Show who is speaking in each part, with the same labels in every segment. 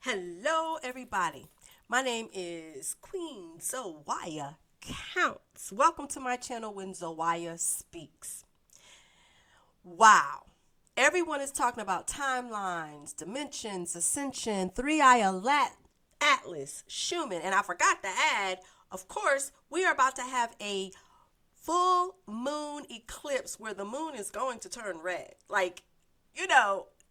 Speaker 1: Hello, everybody. My name is Queen Zawaya Counts. Welcome to my channel when Zawaya Speaks. Wow. Everyone is talking about timelines, dimensions, ascension, atlas, Schumann. And I forgot to add, of course, we are about to have a full moon eclipse where the moon is going to turn red.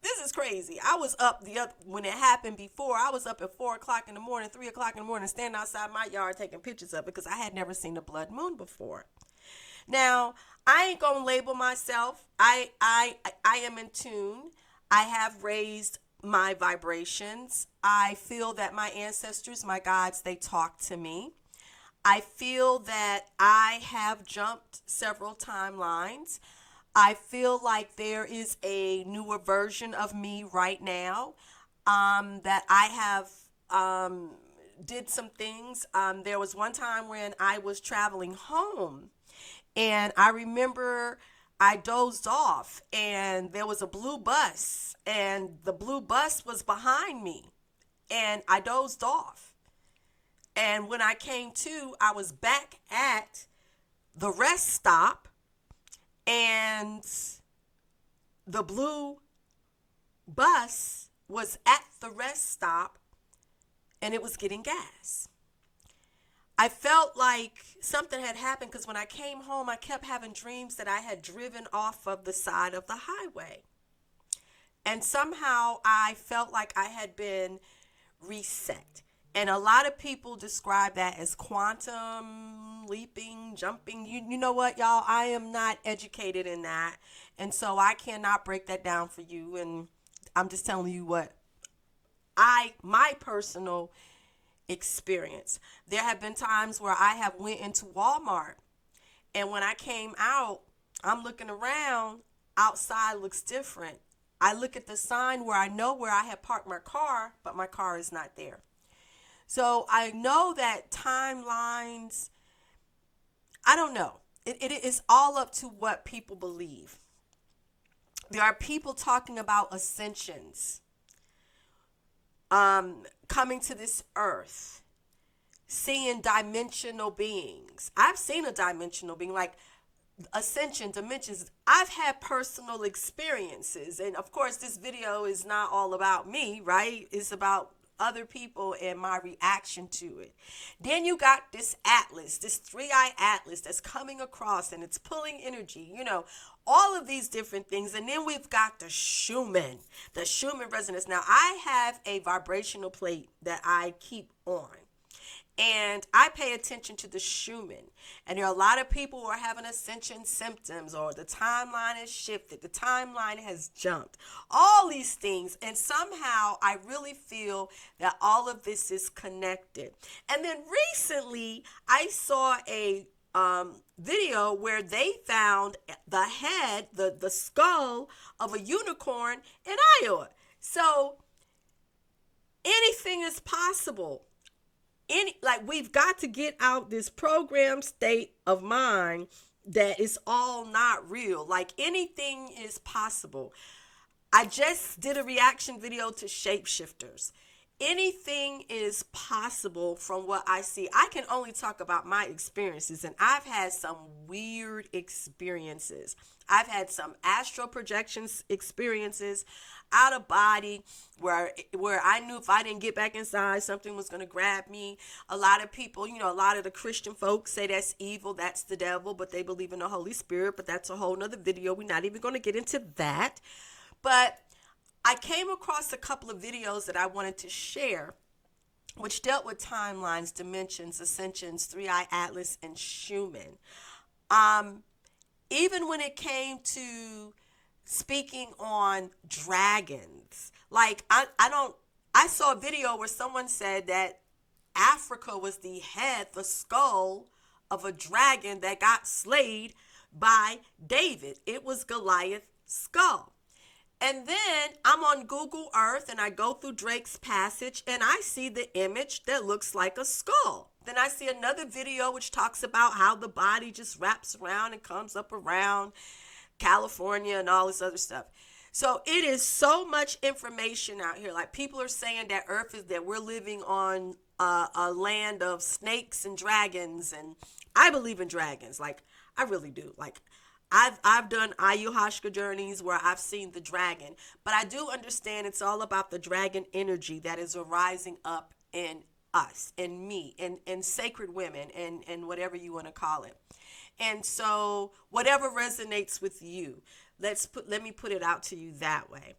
Speaker 1: This is crazy. I was up when it happened before. I was up at 4 o'clock in the morning, 3 o'clock in the morning, standing outside my yard taking pictures of it because I had never seen a blood moon before. Now, I ain't gonna label myself. I am in tune. I have raised my vibrations. I feel that my ancestors, my gods, they talk to me. I feel that I have jumped several timelines. I feel like there is a newer version of me right now, that I have did some things. There was one time when I was traveling home, and I remember I dozed off, and there was a blue bus, and the blue bus was behind me, and I dozed off. And when I came to, I was back at the rest stop, and the blue bus was at the rest stop, and it was getting gas. I felt like something had happened because when I came home, I kept having dreams that I had driven off of the side of the highway. And somehow I felt like I had been reset. And a lot of people describe that as quantum leaping, jumping. You know what, y'all? I am not educated in that. And so I cannot break that down for you. And I'm just telling you what my personal experience. There have been times where I have went into Walmart, and when I came out, I'm looking around, outside looks different. I look at the sign where I know where I had parked my car, but my car is not there. So I know that timelines, I don't know. It is all up to what people believe. There are people talking about ascensions, coming to this earth, seeing dimensional beings. I've seen a dimensional being, like ascension, dimensions. I've had personal experiences. And of course, this video is not all about me, right? It's about other people and my reaction to it. Then you got this atlas, this three-eye atlas that's coming across, and it's pulling energy, all of these different things. And then we've got the Schumann resonance. Now, I have a vibrational plate that I keep on, and I pay attention to the Schumann. And there are a lot of people who are having ascension symptoms, or the timeline has shifted, the timeline has jumped, all these things. And somehow I really feel that all of this is connected. And then recently I saw a video where they found the head, the skull of a unicorn in Iowa. So anything is possible. We've got to get out this programmed state of mind that is all not real. Like, anything is possible. I just did a reaction video to shapeshifters. Anything is possible from what I see. I can only talk about my experiences, and I've had some weird experiences. I've had some astral projections experiences, out of body, where I knew if I didn't get back inside, something was going to grab me. A lot of people, a lot of the Christian folks say that's evil, that's the devil, but they believe in the Holy Spirit. But that's a whole nother video. We're not even going to get into that. But I came across a couple of videos that I wanted to share, which dealt with timelines, dimensions, ascensions, three-eye atlas, and Schumann. Even when it came to speaking on dragons, like I saw a video where someone said that Africa was the head, the skull of a dragon that got slayed by David. It was Goliath's skull. And then I'm on Google Earth, and I go through Drake's Passage, and I see the image that looks like a skull. Then I see another video which talks about how the body just wraps around and comes up around California and all this other stuff. So it is so much information out here. Like people are saying that that we're living on a land of snakes and dragons, and I believe in dragons. Like I really do. Like I've done ayahuasca journeys where I've seen the dragon, but I do understand it's all about the dragon energy that is arising up in us and me and sacred women and whatever you want to call it. And so whatever resonates with you, let me put it out to you that way.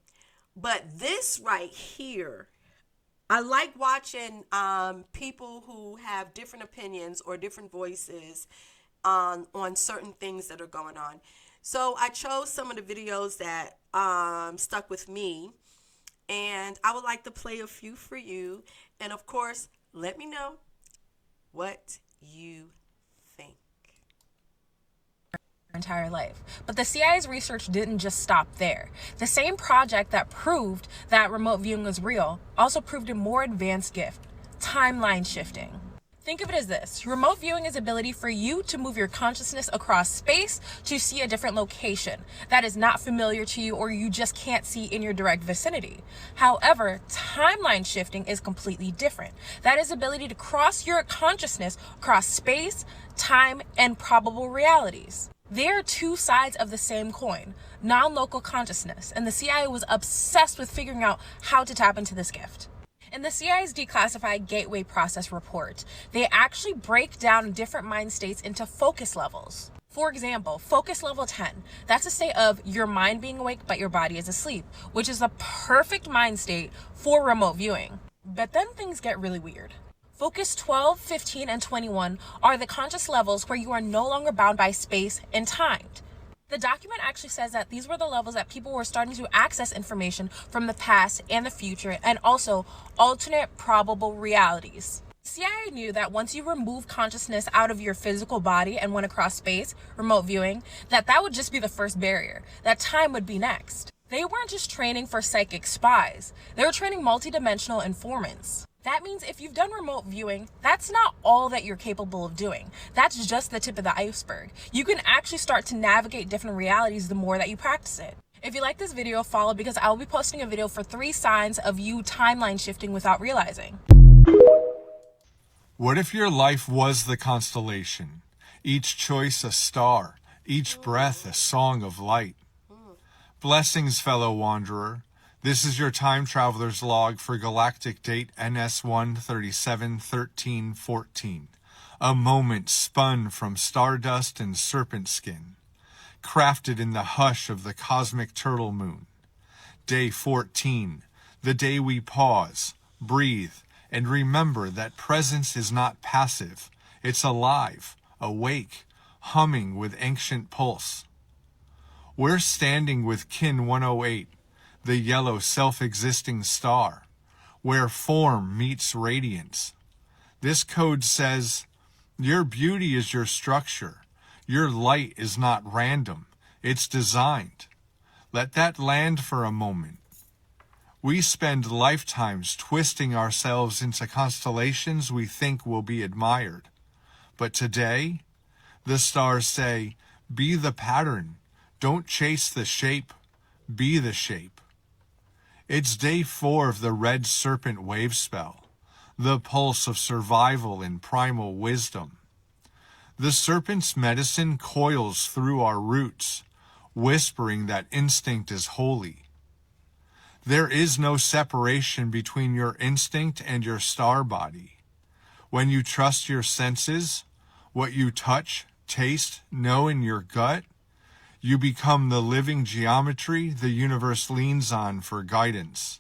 Speaker 1: But this right here, I like watching people who have different opinions or different voices on certain things that are going on. So I chose some of the videos that stuck with me, and I would like to play a few for you. And of course, let me know what you think.
Speaker 2: Entire life. But the CIA's research didn't just stop there. The same project that proved that remote viewing was real also proved a more advanced gift: timeline shifting. Think of it as this: remote viewing is the ability for you to move your consciousness across space to see a different location that is not familiar to you or you just can't see in your direct vicinity. However, timeline shifting is completely different. That is the ability to cross your consciousness across space, time, and probable realities. They are two sides of the same coin, non-local consciousness, and the CIA was obsessed with figuring out how to tap into this gift. In the CIA's declassified gateway process report, they actually break down different mind states into focus levels. For example, focus level 10, that's a state of your mind being awake but your body is asleep, which is the perfect mind state for remote viewing. But then things get really weird. Focus 12, 15, and 21 are the conscious levels where you are no longer bound by space and time. The document actually says that these were the levels that people were starting to access information from the past and the future, and also alternate probable realities. CIA knew that once you remove consciousness out of your physical body and went across space, remote viewing, that would just be the first barrier, that time would be next. They weren't just training for psychic spies, they were training multidimensional informants. That means if you've done remote viewing, that's not all that you're capable of doing. That's just the tip of the iceberg. You can actually start to navigate different realities the more that you practice it. If you like this video, follow, because I will be posting a video for 3 signs of you timeline shifting without realizing.
Speaker 3: What if your life was the constellation? Each choice a star, each breath a song of light. Blessings, fellow wanderer. This is your time traveler's log for galactic date NS1371314. A moment spun from stardust and serpent skin, crafted in the hush of the cosmic turtle moon. Day 14, the day we pause, breathe, and remember that presence is not passive. It's alive, awake, humming with ancient pulse. We're standing with Kin 108, the yellow self-existing star, where form meets radiance. This code says, your beauty is your structure. Your light is not random. It's designed. Let that land for a moment. We spend lifetimes twisting ourselves into constellations we think will be admired. But today, the stars say, be the pattern. Don't chase the shape. Be the shape. It's day 4 of the red serpent wave spell, the pulse of survival and primal wisdom. The serpent's medicine coils through our roots, whispering that instinct is holy. There is no separation between your instinct and your star body. When you trust your senses, what you touch, taste, know in your gut, you become the living geometry the universe leans on for guidance.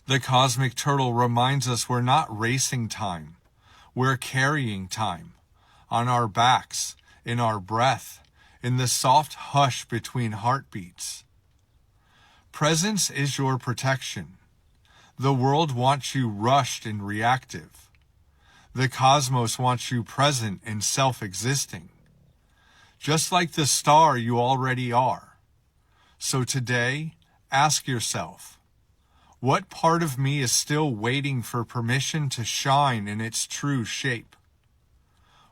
Speaker 3: The cosmic turtle reminds us we're not racing time. We're carrying time. On our backs, in our breath, in the soft hush between heartbeats. Presence is your protection. The world wants you rushed and reactive. The cosmos wants you present and self-existing. Just like the star you already are. So today, ask yourself, what part of me is still waiting for permission to shine in its true shape?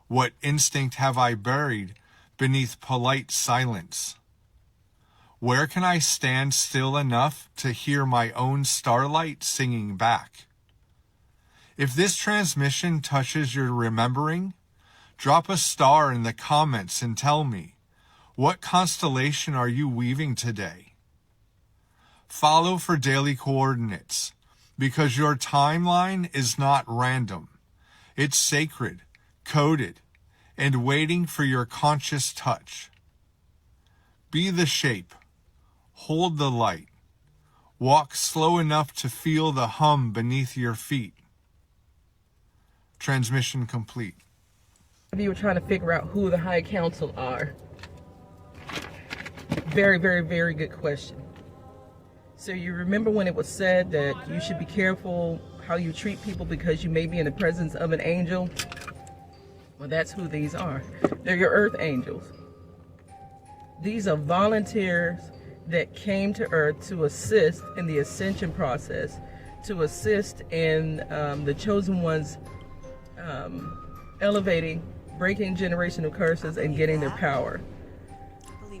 Speaker 3: What instinct have I buried beneath polite silence? Where can I stand still enough to hear my own starlight singing back? If this transmission touches your remembering, drop a star in the comments and tell me, what constellation are you weaving today? Follow for daily coordinates, because your timeline is not random. It's sacred, coded, and waiting for your conscious touch. Be the shape. Hold the light. Walk slow enough to feel the hum beneath your feet. Transmission complete.
Speaker 4: If you were trying to figure out who the High Council are, very, very, very good question. So you remember when it was said that you should be careful how you treat people because you may be in the presence of an angel? Well, that's who these are. They're your earth angels. These are volunteers that came to Earth to assist in the ascension process, to assist in the chosen ones elevating, breaking generational curses, and getting their power.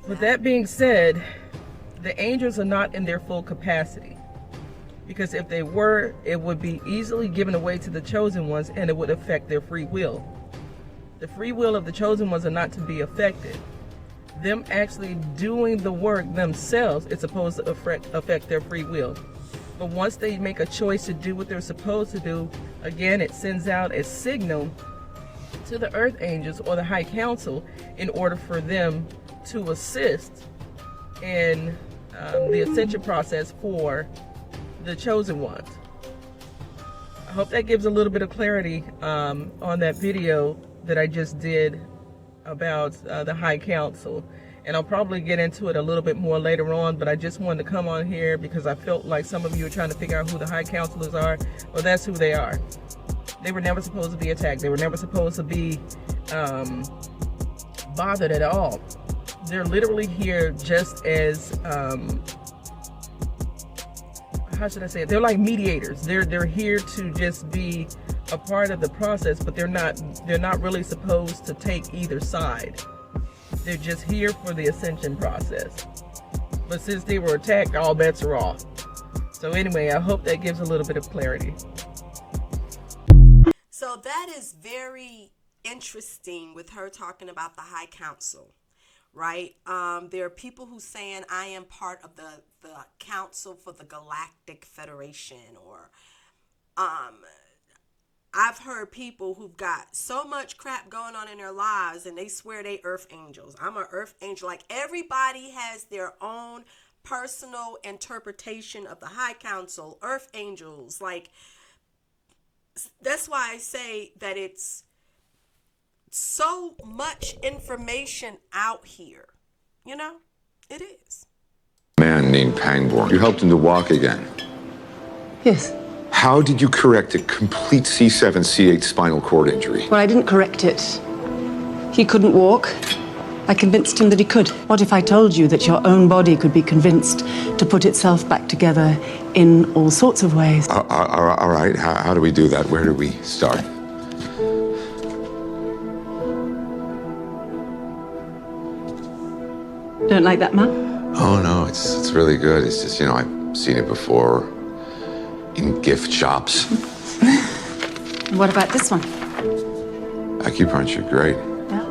Speaker 4: With that being said, the angels are not in their full capacity, because if they were, it would be easily given away to the chosen ones and it would affect their free will. The free will of the chosen ones are not to be affected. Them actually doing the work themselves is supposed to affect their free will. But once they make a choice to do what they're supposed to do, again, it sends out a signal to the earth angels or the High Council in order for them to assist in the ascension process for the chosen ones. I hope that gives a little bit of clarity on that video that I just did about the High Council, and I'll probably get into it a little bit more later on, but I just wanted to come on here because I felt like some of you are trying to figure out who the High Counselors are. Well, that's who they are. They were never supposed to be attacked. They were never supposed to be bothered at all. They're literally here just as how should I say it? They're like mediators. They're here to just be a part of the process, but they're not really supposed to take either side. They're just here for the ascension process. But since they were attacked, all bets are off. So anyway, I hope that gives a little bit of clarity.
Speaker 1: So that is very interesting with her talking about the High Council, right? There are people who saying I am part of the Council for the Galactic Federation, or I've heard people who've got so much crap going on in their lives and they swear they earth angels. I'm an earth angel. Like, everybody has their own personal interpretation of the High Council, earth angels. Like, that's why I say that it's so much information out here. You know, it is.
Speaker 5: Man named Pangborn. You helped him to walk again.
Speaker 6: Yes.
Speaker 5: How did you correct a complete C7, C8 spinal cord injury?
Speaker 6: Well, I didn't correct it. He couldn't walk. I convinced him that he could. What if I told you that your own body could be convinced to put itself back together in all sorts of ways?
Speaker 5: All right. How do we do that? Where do we start?
Speaker 6: Don't like that, man?
Speaker 5: Oh, no, it's really good. It's just, I've seen it before in gift shops.
Speaker 6: What about this one?
Speaker 5: Acupuncture, great.
Speaker 6: Yeah.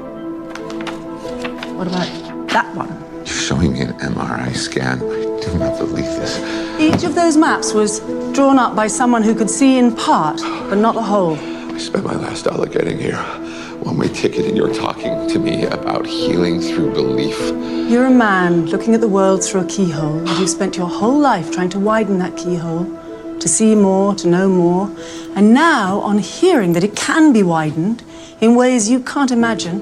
Speaker 6: What about that one?
Speaker 5: You're showing me an MRI scan. I do not believe this.
Speaker 6: Each of those maps was drawn up by someone who could see in part, but not the whole.
Speaker 5: I spent my last dollar getting here. One-way ticket, and you're talking to me about healing through belief.
Speaker 6: You're a man looking at the world through a keyhole, and you've spent your whole life trying to widen that keyhole, to see more, to know more. And now, on hearing that it can be widened in ways you can't imagine,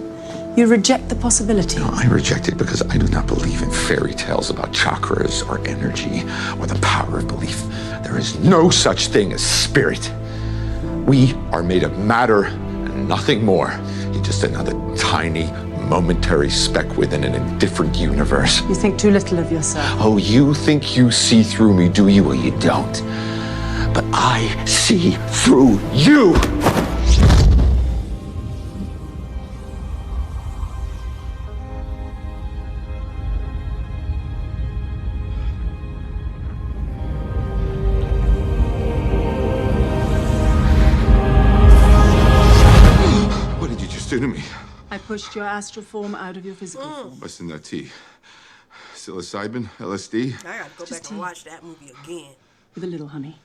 Speaker 6: you reject the possibility.
Speaker 5: No, I reject it because I do not believe in fairy tales about chakras or energy or the power of belief. There is no such thing as spirit. We are made of matter and nothing more. You're just another tiny, momentary speck within an indifferent universe.
Speaker 6: You think too little of yourself.
Speaker 5: Oh, you think you see through me, do you? Or you don't. But I see through you. to me?
Speaker 6: I pushed your astral form out of your physical form.
Speaker 5: What's in that tea? Psilocybin? LSD?
Speaker 1: I gotta go
Speaker 6: Just
Speaker 1: back and
Speaker 6: tea.
Speaker 1: watch that movie again.
Speaker 6: With a little honey.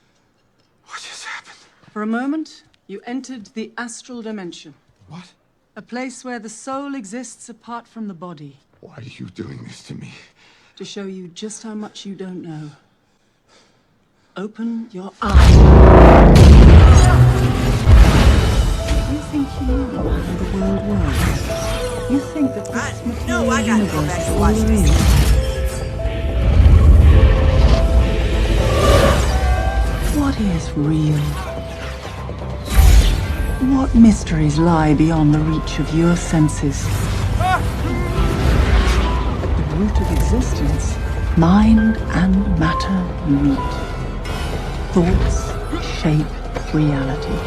Speaker 5: What just happened?
Speaker 6: For a moment, you entered the astral dimension.
Speaker 5: What?
Speaker 6: A place where the soul exists apart from the body.
Speaker 5: Why are you doing this to me?
Speaker 6: To show you just how much you don't know. Open your eyes. You think you know how the world works? You think that this
Speaker 1: know I
Speaker 6: material
Speaker 1: gotta go
Speaker 6: universe
Speaker 1: back
Speaker 6: is
Speaker 1: and
Speaker 6: all
Speaker 1: watch
Speaker 6: there
Speaker 1: this.
Speaker 6: is? What is real? What mysteries lie beyond the reach of your senses? At the root of existence, mind and matter meet. Thoughts shape reality.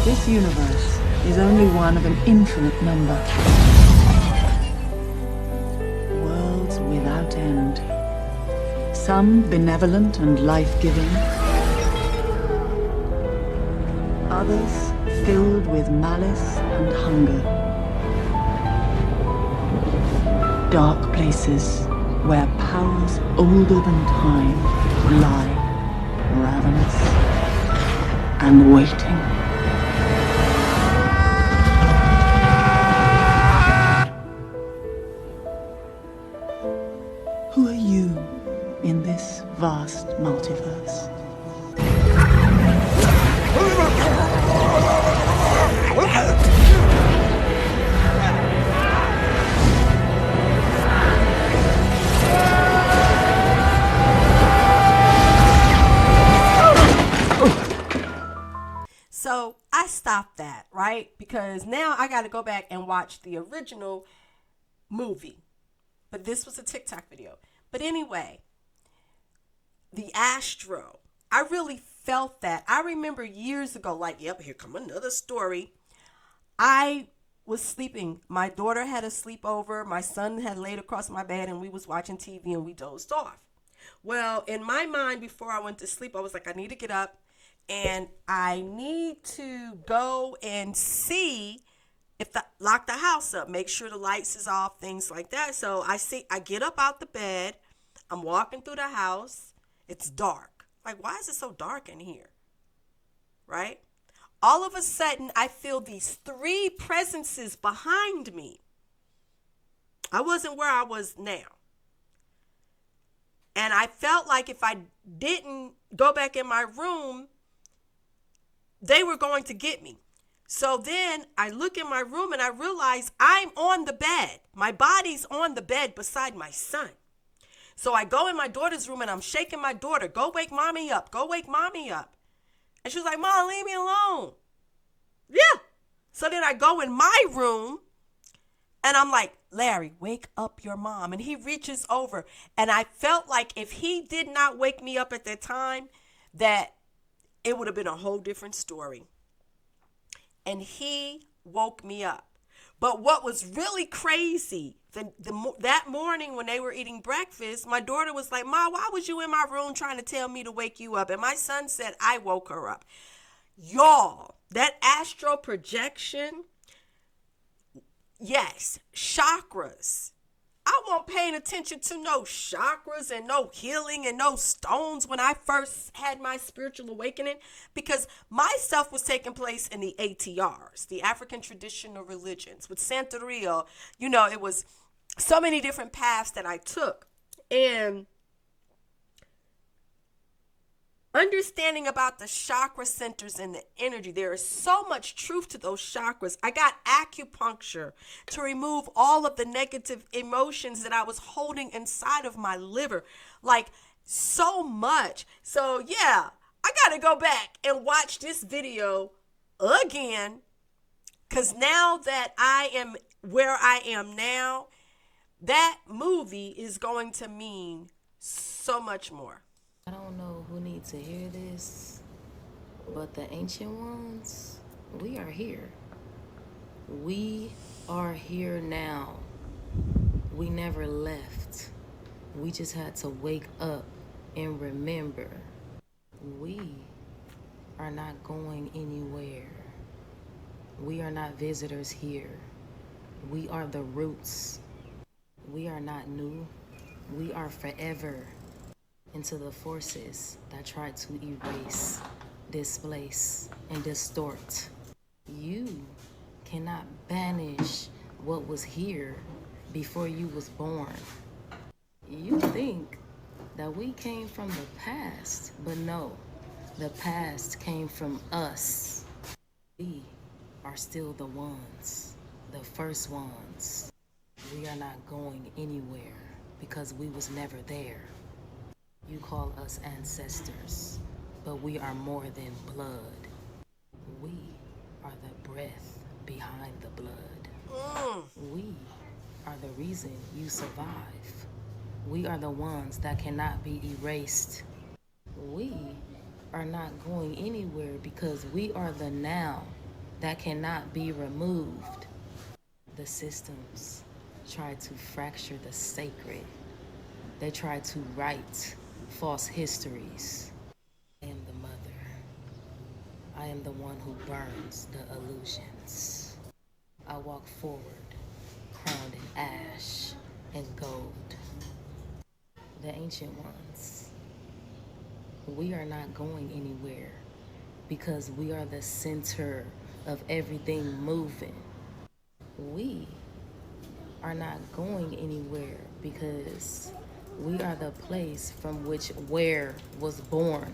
Speaker 6: This universe is only one of an infinite number. Worlds without end. Some benevolent and life-giving. Others filled with malice and hunger. Dark places where powers older than time lie, ravenous and waiting. Who are you in this vast multiverse?
Speaker 1: So I stopped that, right? Because now I got to go back and watch the original movie. But this was a TikTok video. But anyway, the Astro. I really felt that. I remember years ago, like, yep, here come another story. I was sleeping. My daughter had a sleepover. My son had laid across my bed and we was watching TV and we dozed off. Well, in my mind, before I went to sleep, I was like, I need to get up and I need to go and see if lock the house up, make sure the lights is off, things like that. So I get up out the bed. I'm walking through the house. It's dark. Like, why is it so dark in here? Right? All of a sudden, I feel these three presences behind me. I wasn't where I was now. And I felt like if I didn't go back in my room, they were going to get me. So then I look in my room and I realize I'm on the bed. My body's on the bed beside my son. So I go in my daughter's room and I'm shaking my daughter. Go wake mommy up. Go wake mommy up. And she was like, Mom, leave me alone. Yeah. So then I go in my room and I'm like, Larry, wake up your mom. And he reaches over. And I felt like if he did not wake me up at that time, that it would have been a whole different story. And he woke me up. But what was really crazy, that morning when they were eating breakfast, my daughter was like, Ma, why was you in my room trying to tell me to wake you up? And my son said, I woke her up. Y'all, that astral projection, yes, chakras. I wasn't paying attention to no chakras and no healing and no stones when I first had my spiritual awakening, because my stuff was taking place in the ATRs, the African traditional religions. With Santeria, it was so many different paths that I took. And understanding about the chakra centers and the energy, there is so much truth to those chakras. I got acupuncture to remove all of the negative emotions that I was holding inside of my liver, like so much. So yeah, I got to go back and watch this video again, because now that I am where I am now, that movie is going to mean so much more.
Speaker 7: I don't know who needs to hear this, but the ancient ones, we are here. We are here now. We never left. We just had to wake up and remember. We are not going anywhere. We are not visitors here. We are the roots. We are not new. We are forever into the forces that try to erase, displace, and distort. You cannot banish what was here before you was born. You think that we came from the past, but no, the past came from us. We are still the ones, the first ones. We are not going anywhere because we was never there. You call us ancestors, but we are more than blood. We are the breath behind the blood. We are the reason you survive. We are the ones that cannot be erased. We are not going anywhere because we are the now that cannot be removed. The systems try to fracture the sacred. They try to write false histories. I am the mother. I am the one who burns the illusions. I walk forward, crowned in ash and gold. The ancient ones. We are not going anywhere because we are the center of everything moving. We are not going anywhere because we are the place from which where was born.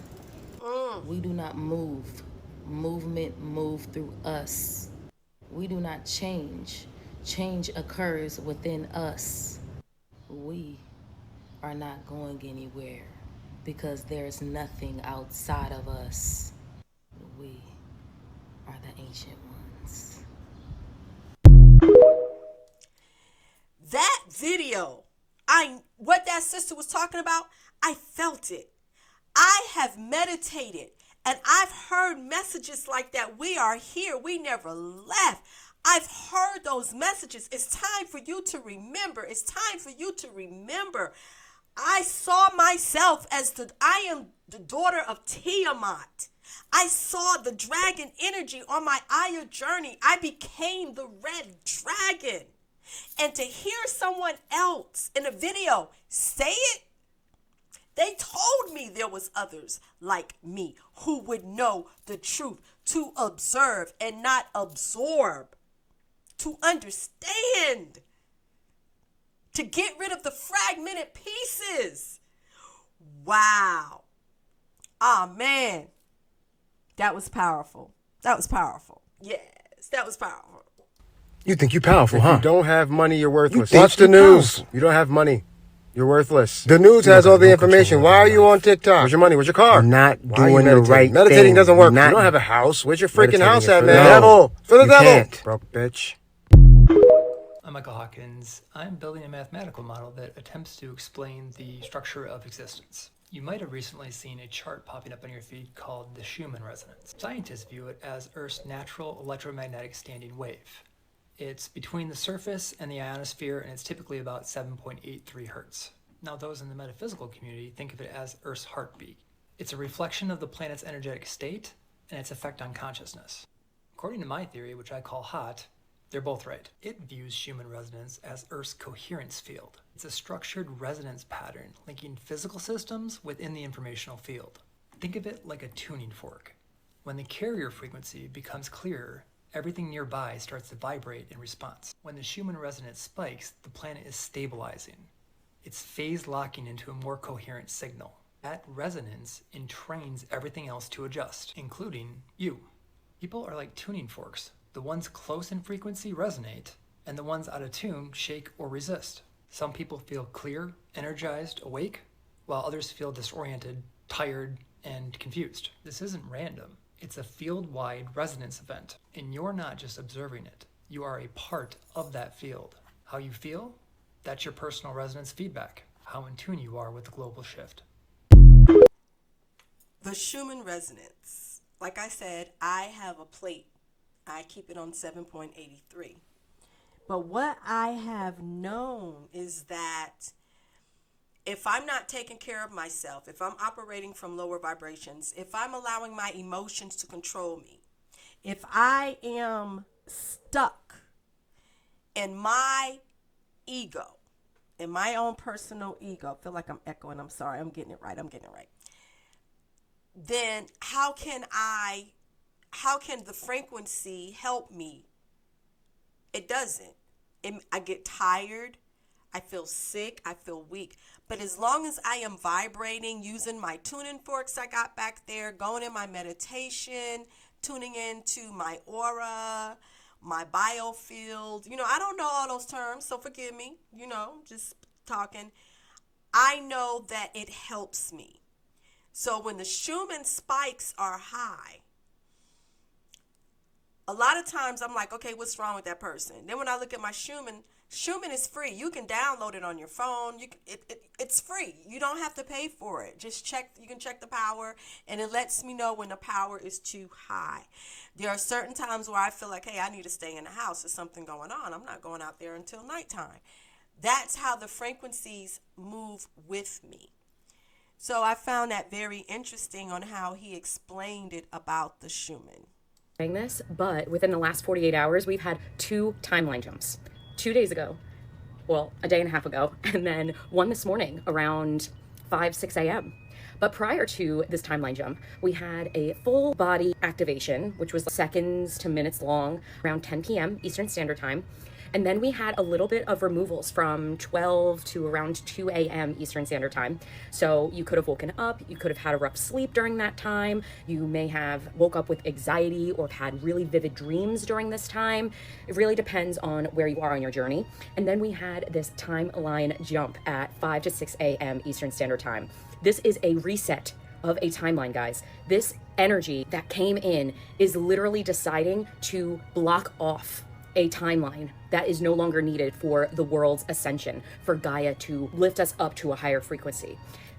Speaker 7: We do not move. Movement move through us. We do not change. Change occurs within us. We are not going anywhere because there's nothing outside of us. We are the ancient ones.
Speaker 1: That video, what that sister was talking about, I felt it. I have meditated and I've heard messages like that. We are here. We never left. I've heard those messages. It's time for you to remember. It's time for you to remember. I saw myself as I am the daughter of Tiamat. I saw the dragon energy on my Aya journey. I became the red dragon. And to hear someone else in a video say it, they told me there was others like me who would know the truth, to observe and not absorb, to understand, to get rid of the fragmented pieces. Wow. Ah, man. That was powerful. That was powerful. Yes, that was powerful.
Speaker 8: You think you're powerful, huh?
Speaker 9: If you don't have money, you're worthless.
Speaker 8: You
Speaker 9: Watch the
Speaker 8: think you're
Speaker 9: news.
Speaker 8: powerful.
Speaker 9: You don't have money. You're worthless.
Speaker 8: The news
Speaker 9: You
Speaker 8: has
Speaker 9: don't
Speaker 8: all
Speaker 9: have
Speaker 8: the
Speaker 9: no
Speaker 8: information.
Speaker 9: control
Speaker 8: Why
Speaker 9: over
Speaker 8: are
Speaker 9: your
Speaker 8: you
Speaker 9: life.
Speaker 8: on TikTok?
Speaker 9: Where's your money? Where's your car?
Speaker 8: You're not
Speaker 9: Why are you
Speaker 8: doing the
Speaker 9: meditating?
Speaker 8: right
Speaker 9: Meditating
Speaker 8: thing.
Speaker 9: doesn't work.
Speaker 8: You're
Speaker 9: You
Speaker 8: not-
Speaker 9: don't have a house. Where's your freaking
Speaker 8: Meditating
Speaker 9: house
Speaker 8: is
Speaker 9: at,
Speaker 8: for
Speaker 9: man?
Speaker 8: the devil.
Speaker 9: For the
Speaker 8: You
Speaker 9: devil.
Speaker 8: can't.
Speaker 9: Broke bitch.
Speaker 10: I'm Michael Hawkins. I'm building a mathematical model that attempts to explain the structure of existence. You might have recently seen a chart popping up on your feed called the Schumann resonance. Scientists view it as Earth's natural electromagnetic standing wave. It's between the surface and the ionosphere, and it's typically about 7.83 hertz. Now, those in the metaphysical community think of it as Earth's heartbeat. It's a reflection of the planet's energetic state and its effect on consciousness. According to my theory, which I call HOT, they're both right. It views Schumann resonance as Earth's coherence field. It's a structured resonance pattern linking physical systems within the informational field. Think of it like a tuning fork. When the carrier frequency becomes clearer, everything nearby starts to vibrate in response. When the Schumann resonance spikes, the planet is stabilizing. It's phase locking into a more coherent signal. That resonance entrains everything else to adjust, including you. People are like tuning forks. The ones close in frequency resonate, and the ones out of tune shake or resist. Some people feel clear, energized, awake, while others feel disoriented, tired, and confused. This isn't random. It's a field-wide resonance event, and you're not just observing it. You are a part of that field. How you feel? That's your personal resonance feedback, how in tune you are with the global shift.
Speaker 1: The Schumann resonance. Like I said, I have a plate. I keep it on 7.83 But what I have known is that if I'm not taking care of myself, if I'm operating from lower vibrations, if I'm allowing my emotions to control me, if I am stuck in my ego, in my own personal ego, I feel like I'm echoing, I'm sorry, I'm getting it right, then how can the frequency help me? It doesn't. I get tired. I feel sick. I feel weak. But as long as I am vibrating, using my tuning forks I got back there, going in my meditation, tuning into my aura, my biofield, I don't know all those terms, so forgive me, just talking. I know that it helps me. So when the Schumann spikes are high, a lot of times I'm like, okay, what's wrong with that person? Then when I look at my Schumann is free. You can download it on your phone. It's free. You don't have to pay for it. You can check the power, and it lets me know when the power is too high. There are certain times where I feel like, hey, I need to stay in the house. There's something going on. I'm not going out there until nighttime. That's how the frequencies move with me. So I found that very interesting on how he explained it about the Schumann.
Speaker 11: This, but within the last 48 hours, we've had 2 timeline jumps. 2 days ago, well, a day and a half ago, and then one this morning around 5-6 a.m. But prior to this timeline jump, we had a full body activation, which was seconds to minutes long, around 10 p.m. Eastern Standard Time. And then we had a little bit of removals from 12 to around 2 a.m. Eastern Standard Time. So you could have woken up, you could have had a rough sleep during that time, you may have woke up with anxiety or had really vivid dreams during this time. It really depends on where you are on your journey. And then we had this timeline jump at 5 to 6 a.m. Eastern Standard Time. This is a reset of a timeline, guys. This energy that came in is literally deciding to block off a timeline that is no longer needed for the world's ascension, for Gaia to lift us up to a higher frequency.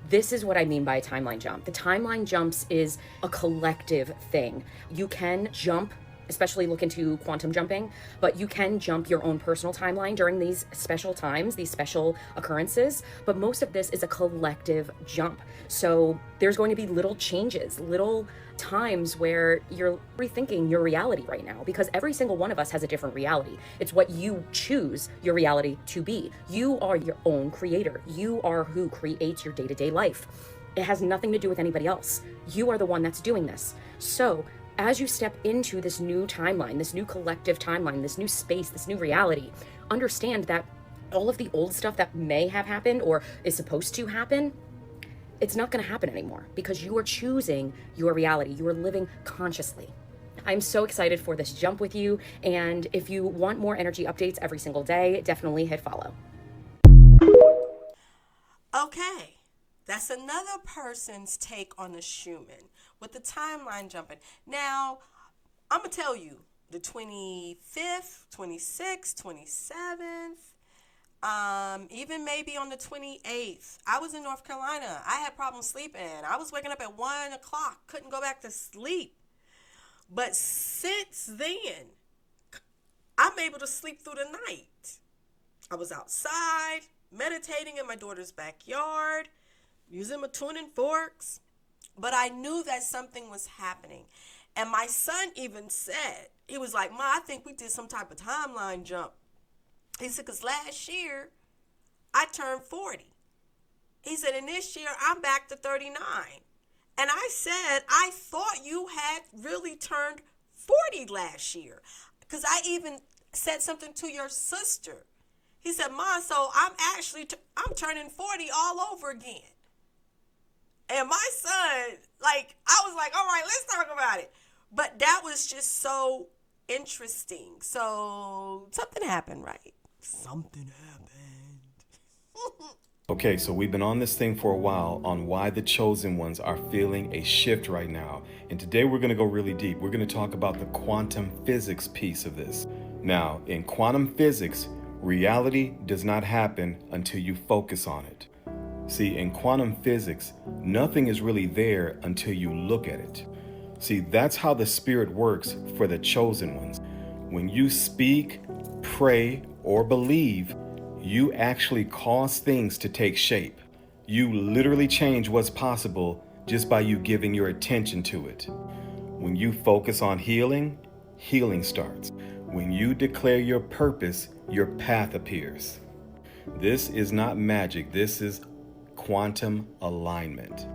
Speaker 11: This is what I mean by a timeline jump. The timeline jumps is a collective thing. You can jump, especially look into quantum jumping, but you can jump your own personal timeline during these special times, these special occurrences. But most of this is a collective jump. So there's going to be little changes, little times where you're rethinking your reality right now, because every single one of us has a different reality. It's what you choose your reality to be. You are your own creator. You are who creates your day-to-day life. It has nothing to do with anybody else. You are the one that's doing this. So as you step into this new timeline, this new collective timeline, this new space, this new reality, understand that all of the old stuff that may have happened or is supposed to happen, it's not going to happen anymore, because you are choosing your reality. You are living consciously. I'm so excited for this jump with you. And if you want more energy updates every single day, definitely hit follow.
Speaker 1: Okay, that's another person's take on the Schumann with the timeline jumping. Now, I'm going to tell you, the 25th, 26th, 27th, even maybe on the 28th, I was in North Carolina. I had problems sleeping. I was waking up at 1 o'clock, couldn't go back to sleep. But since then, I'm able to sleep through the night. I was outside, meditating in my daughter's backyard, using my tuning forks. But I knew that something was happening. And my son even said, he was like, Ma, I think we did some type of timeline jump. He said, because last year, I turned 40. He said, and this year, I'm back to 39. And I said, I thought you had really turned 40 last year. Because I even said something to your sister. He said, Ma, so I'm I'm turning 40 all over again. And my son, I was like, all right, let's talk about it. But that was just so interesting. So something happened, right? Something happened.
Speaker 12: Okay, so we've been on this thing for a while on why the chosen ones are feeling a shift right now. And today we're going to go really deep. We're going to talk about the quantum physics piece of this. Now, in quantum physics, reality does not happen until you focus on it. See, in quantum physics, nothing is really there until you look at it. See, that's how the spirit works for the chosen ones. When you speak, pray, or believe, you actually cause things to take shape. You literally change what's possible just by you giving your attention to it. When you focus on healing, healing starts. When you declare your purpose, your path appears. This is not magic, this is quantum alignment.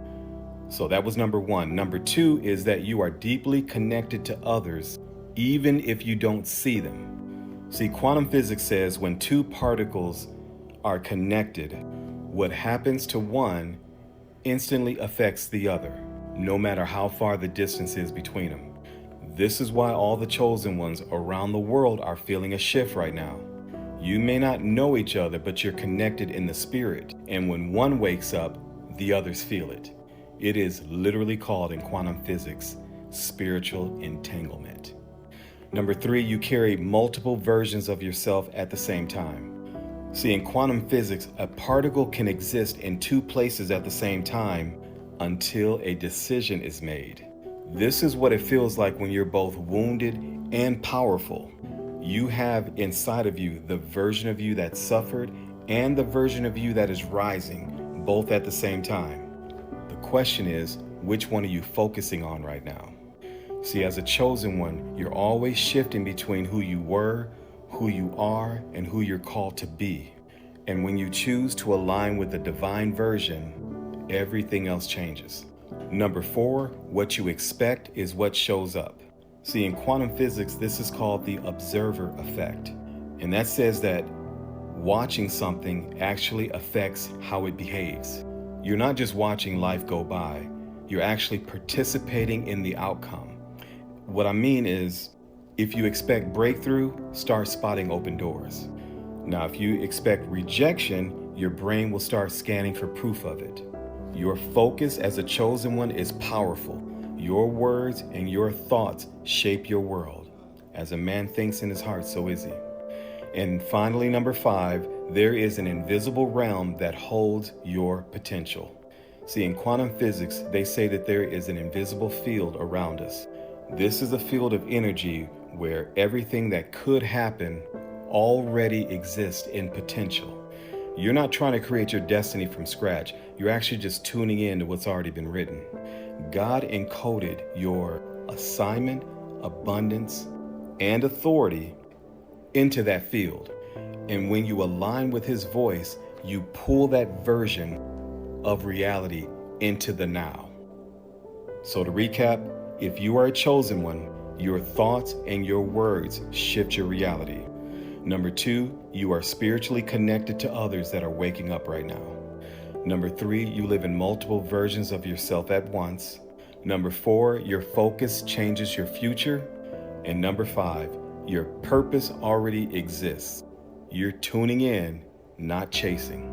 Speaker 12: So that was number one. Number two is that you are deeply connected to others, even if you don't see them. See, quantum physics says when two particles are connected, what happens to one instantly affects the other, no matter how far the distance is between them. This is why all the chosen ones around the world are feeling a shift right now. You may not know each other, but you're connected in the spirit. And when one wakes up, the others feel it. It is literally called in quantum physics, spiritual entanglement. Number three, you carry multiple versions of yourself at the same time. See, in quantum physics, a particle can exist in two places at the same time until a decision is made. This is what it feels like when you're both wounded and powerful. You have inside of you the version of you that suffered and the version of you that is rising, both at the same time. The question is, which one are you focusing on right now? See, as a chosen one, you're always shifting between who you were, who you are, and who you're called to be. And when you choose to align with the divine version, everything else changes. Number four, what you expect is what shows up. See, in quantum physics, this is called the observer effect. And that says that watching something actually affects how it behaves. You're not just watching life go by, you're actually participating in the outcome. What I mean is, if you expect breakthrough, start spotting open doors. Now, if you expect rejection, your brain will start scanning for proof of it. Your focus as a chosen one is powerful. Your words and your thoughts shape your world. As a man thinks in his heart, so is he. And finally, number five, there is an invisible realm that holds your potential. See, in quantum physics, they say that there is an invisible field around us. This is a field of energy where everything that could happen already exists in potential. You're not trying to create your destiny from scratch. You're actually just tuning in to what's already been written. God encoded your assignment, abundance, and authority into that field. And when you align with his voice, you pull that version of reality into the now. So to recap, if you are a chosen one, your thoughts and your words shift your reality. Number two, you are spiritually connected to others that are waking up right now. Number three, you live in multiple versions of yourself at once. Number four, your focus changes your future. And number five, your purpose already exists. You're tuning in, not chasing.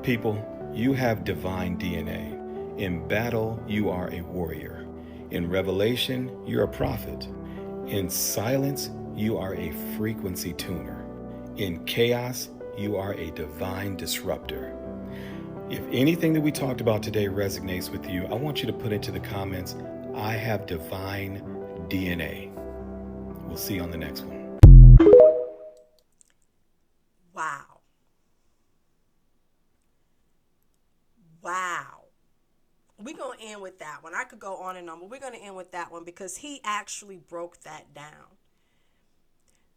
Speaker 12: People, you have divine DNA. In battle, you are a warrior. In revelation, you're a prophet. In silence, you are a frequency tuner. In chaos, you are a divine disruptor. If anything that we talked about today resonates with you, I want you to put into the comments, I have divine DNA. We'll see you on the next one.
Speaker 1: Wow. Wow. We're going to end with that one. I could go on and on, but we're going to end with that one because he actually broke that down.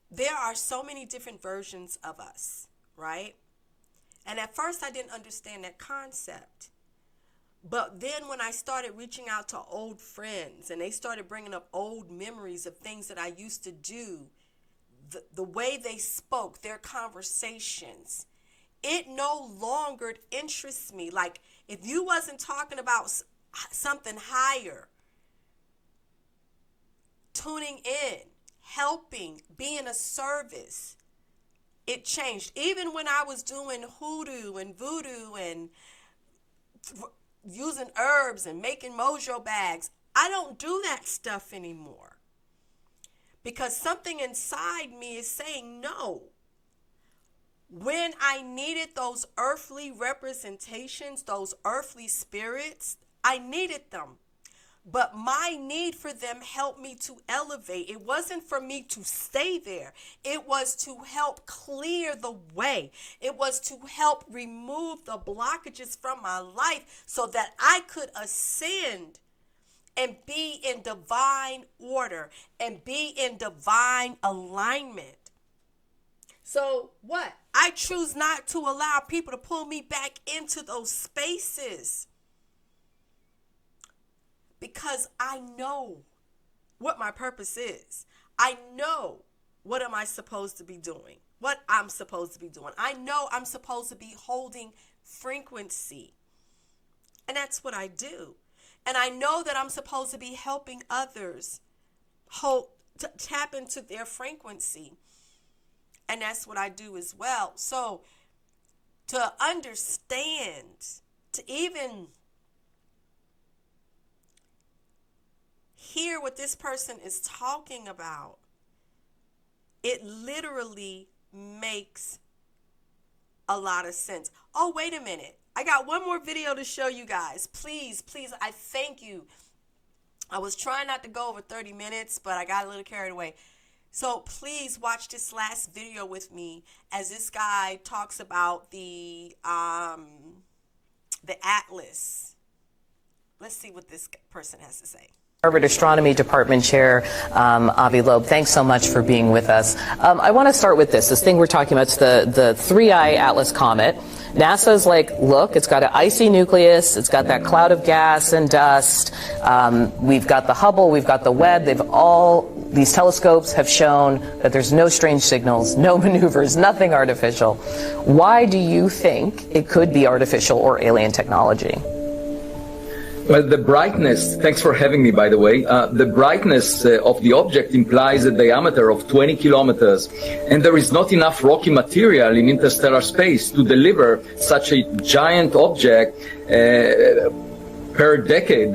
Speaker 1: There are so many different versions of us, right? And at first I didn't understand that concept. But then when I started reaching out to old friends and they started bringing up old memories of things that I used to do, the way they spoke, their conversations, it no longer interests me. Like if you wasn't talking about something higher, tuning in, helping, being a service, it changed. Even when I was doing hoodoo and voodoo and using herbs and making mojo bags, I don't do that stuff anymore. Because something inside me is saying no. When I needed those earthly representations, those earthly spirits, I needed them. But my need for them helped me to elevate. It wasn't for me to stay there. It was to help clear the way. It was to help remove the blockages from my life so that I could ascend and be in divine order and be in divine alignment. So what? I choose not to allow people to pull me back into those spaces because I know what my purpose is. I know what am I supposed to be doing, what I'm supposed to be doing. I know I'm supposed to be holding frequency, and that's what I do. And I know that I'm supposed to be helping others tap into their frequency. And that's what I do as well. So to understand, to even hear what this person is talking about, it literally makes a lot of sense. Oh, wait a minute. I got one more video to show you guys. Please, I thank you. I was trying not to go over 30 minutes, but I got a little carried away. So please watch this last video with me as this guy talks about the atlas. Let's see what this person has to say.
Speaker 13: Harvard Astronomy Department Chair Avi Loeb, thanks so much for being with us. I want to start with this thing we're talking about. It's the 3I Atlas Comet. NASA's like, look, it's got an icy nucleus, it's got that cloud of gas and dust, we've got the Hubble, we've got the Webb, these telescopes have shown that there's no strange signals, no maneuvers, nothing artificial. Why do you think it could be artificial or alien technology?
Speaker 14: Well, the brightness, thanks for having me, by the way, the brightness of the object implies a diameter of 20 kilometers, and there is not enough rocky material in interstellar space to deliver such a giant object per decade.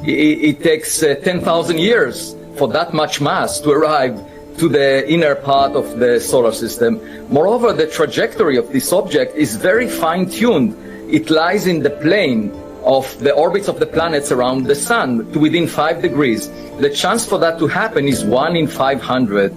Speaker 14: It takes 10,000 years for that much mass to arrive to the inner part of the solar system. Moreover, the trajectory of this object is very fine-tuned. It lies in the plane of the orbits of the planets around the sun to within 5 degrees. The chance for that to happen is 1 in 500.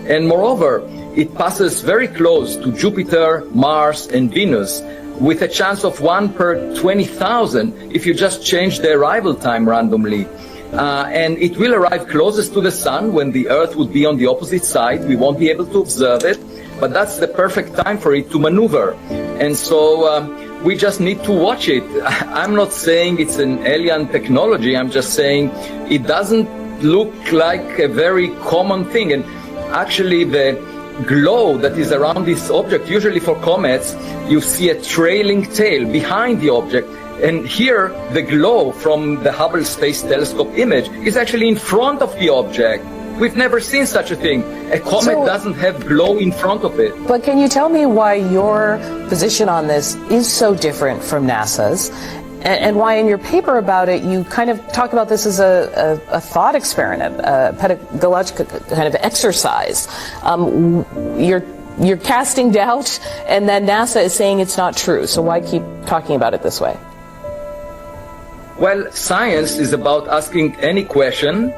Speaker 14: And moreover, it passes very close to Jupiter, Mars, and Venus, with a chance of 1 per 20,000 if you just change the arrival time randomly. And it will arrive closest to the sun when the Earth would be on the opposite side. We won't be able to observe it, but that's the perfect time for it to maneuver. And so we just need to watch it. I'm not saying it's an alien technology. I'm just saying it doesn't look like a very common thing. And actually the glow that is around this object, usually for comets, you see a trailing tail behind the object. And here, the glow from the Hubble Space Telescope image is actually in front of the object. We've never seen such a thing. A comet doesn't have glow in front of it.
Speaker 13: But can you tell me why your position on this is so different from NASA's? And why in your paper about it, you kind of talk about this as a thought experiment, a pedagogical kind of exercise. You're casting doubt, and then NASA is saying it's not true. So why keep talking about it this way?
Speaker 14: Well, science is about asking any question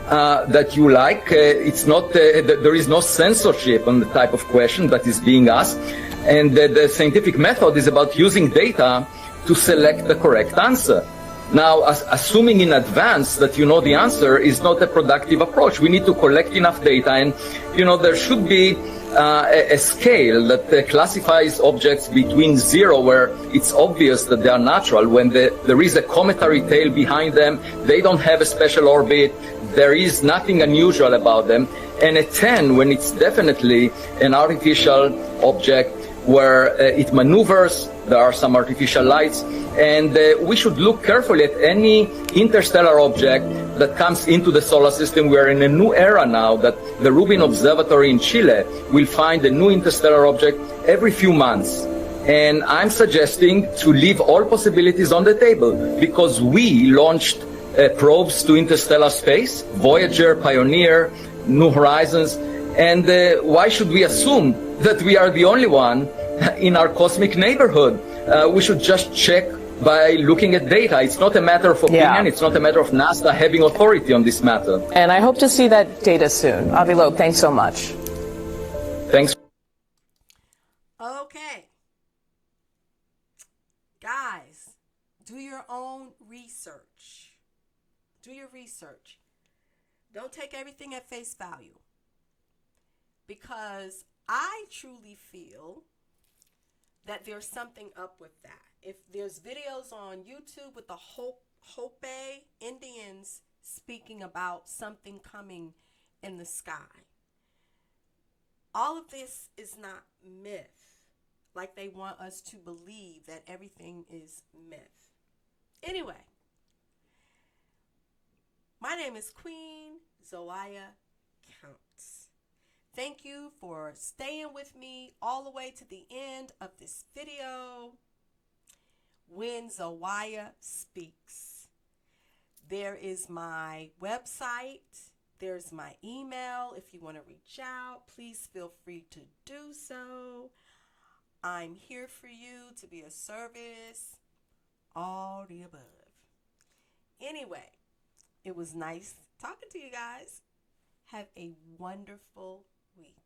Speaker 14: that you like. It's not there is no censorship on the type of question that is being asked, and the scientific method is about using data to select the correct answer. Now, assuming in advance that you know the answer is not a productive approach. We need to collect enough data, and there should be a scale that classifies objects between 0, where it's obvious that they are natural, when there is a cometary tail behind them, they don't have a special orbit, there is nothing unusual about them, and a 10, when it's definitely an artificial object where it maneuvers, there are some artificial lights, and we should look carefully at any interstellar object that comes into the solar system. We are in a new era now that the Rubin Observatory in Chile will find a new interstellar object every few months. And I'm suggesting to leave all possibilities on the table, because we launched probes to interstellar space, Voyager, Pioneer, New Horizons, and why should we assume that we are the only one in our cosmic neighborhood? We should just check by looking at data. It's not a matter of opinion. It's not a matter of NASA having authority on this matter.
Speaker 13: And I hope to see that data soon. Avi Loeb, thanks so much.
Speaker 14: Thanks.
Speaker 1: Okay. Guys, do your own research. Do your research. Don't take everything at face value. Because I truly feel that there's something up with that. If there's videos on YouTube with the Hope Indians speaking about something coming in the sky, all of this is not myth, like they want us to believe that everything is myth. Anyway, my name is Queen Zoaya Counts. Thank you for staying with me all the way to the end of this video. When Zoaya Speaks. There is my website. There's my email. If you want to reach out, please feel free to do so. I'm here for you to be a service. All the above. Anyway, it was nice talking to you guys. Have a wonderful week.